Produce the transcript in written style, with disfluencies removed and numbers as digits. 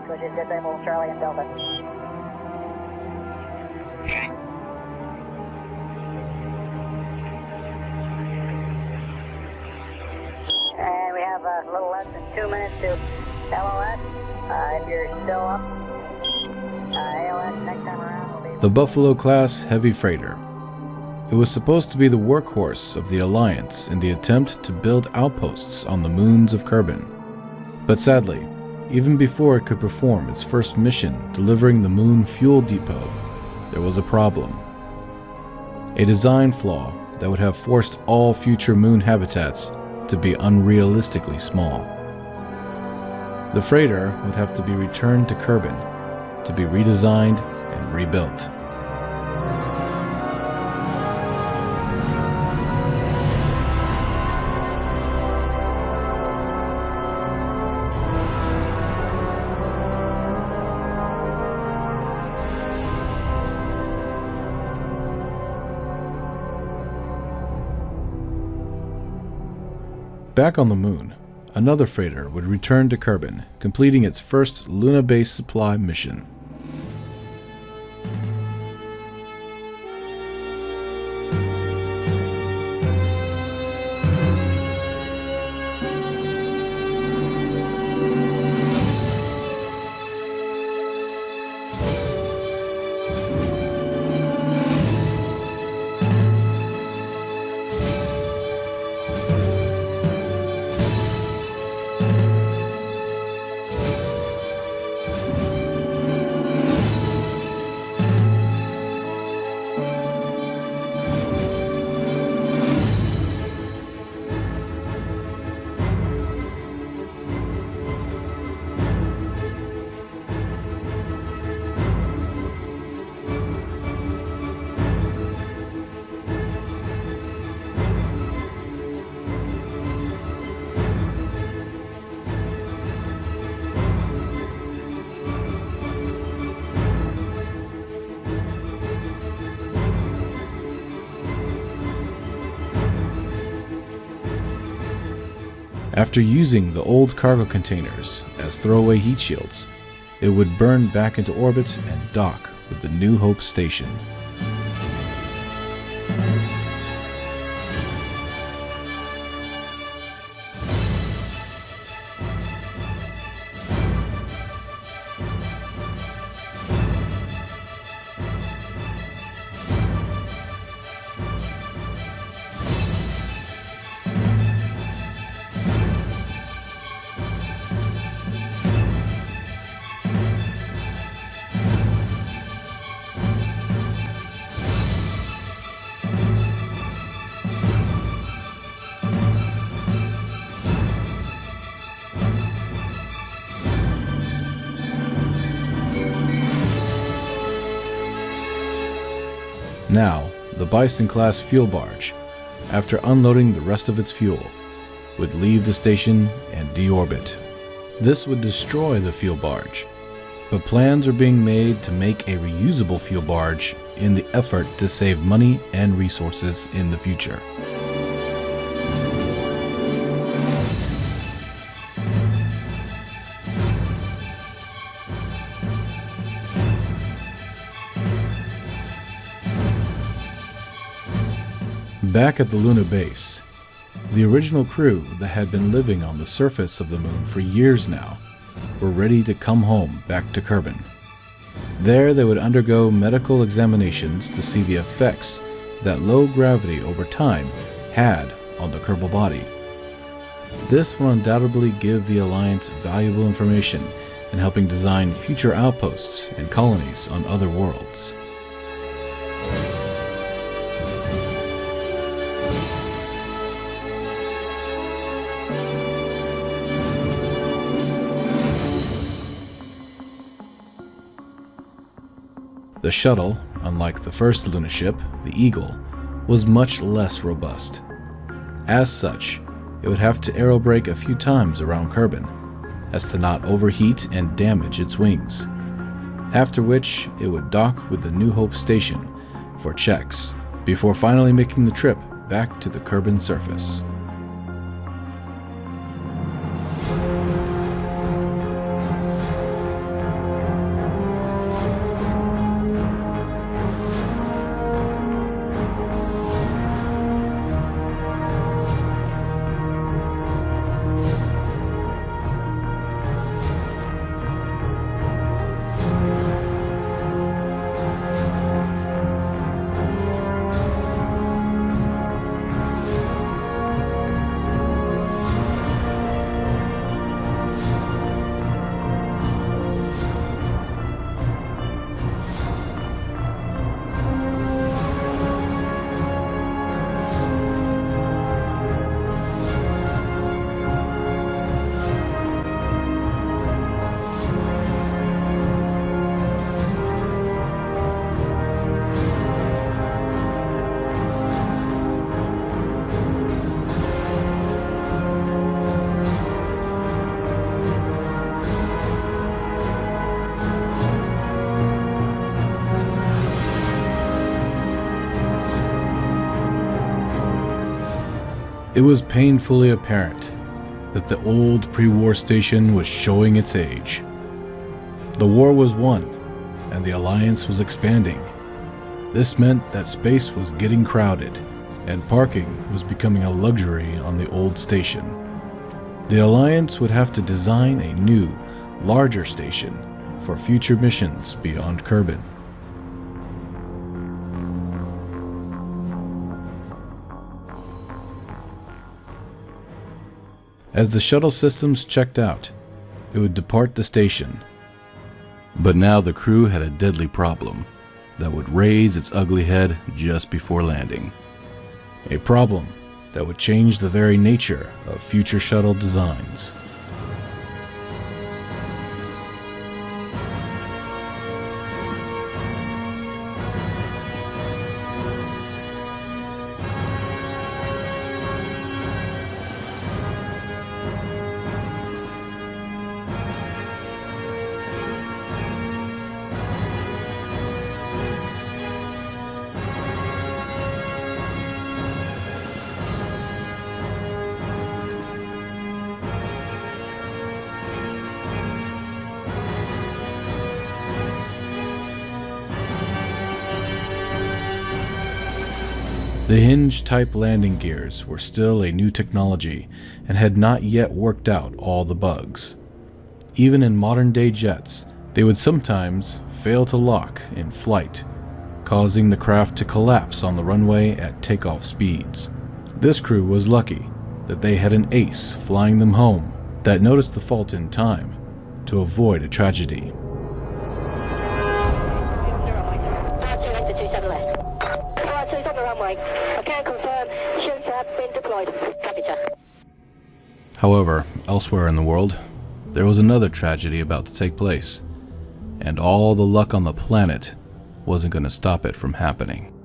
which is disable Charlie and Delta. Okay. And we have a little less than 2 minutes to LOS. If you're still up, ALS next time around will be... The Buffalo class heavy freighter. It was supposed to be the workhorse of the Alliance in the attempt to build outposts on the moons of Kerbin. But sadly, even before it could perform its first mission delivering the moon fuel depot, there was a problem. A design flaw that would have forced all future moon habitats to be unrealistically small. The freighter would have to be returned to Kerbin to be redesigned and rebuilt. Back on the moon, another freighter would return to Kerbin, completing its first Luna base supply mission. After using the old cargo containers as throwaway heat shields, it would burn back into orbit and dock with the New Hope station. Now, the Bison-class fuel barge, after unloading the rest of its fuel, would leave the station and deorbit. This would destroy the fuel barge, but plans are being made to make a reusable fuel barge in the effort to save money and resources in the future. Back at the Luna base, the original crew that had been living on the surface of the moon for years now were ready to come home back to Kerbin. There they would undergo medical examinations to see the effects that low gravity over time had on the Kerbal body. This will undoubtedly give the Alliance valuable information in helping design future outposts and colonies on other worlds. The Shuttle, unlike the first Luna ship, the Eagle, was much less robust. As such, it would have to aerobrake a few times around Kerbin, as to not overheat and damage its wings, after which it would dock with the New Hope station for checks, before finally making the trip back to the Kerbin surface. It was painfully apparent that the old pre-war station was showing its age. The war was won, and the Alliance was expanding. This meant that space was getting crowded, and parking was becoming a luxury on the old station. The Alliance would have to design a new, larger station for future missions beyond Kerbin. As the shuttle systems checked out, it would depart the station. But now the crew had a deadly problem that would raise its ugly head just before landing. A problem that would change the very nature of future shuttle designs. The hinge-type landing gears were still a new technology and had not yet worked out all the bugs. Even in modern-day jets, they would sometimes fail to lock in flight, causing the craft to collapse on the runway at takeoff speeds. This crew was lucky that they had an ace flying them home that noticed the fault in time to avoid a tragedy. However, elsewhere in the world, there was another tragedy about to take place, and all the luck on the planet wasn't going to stop it from happening.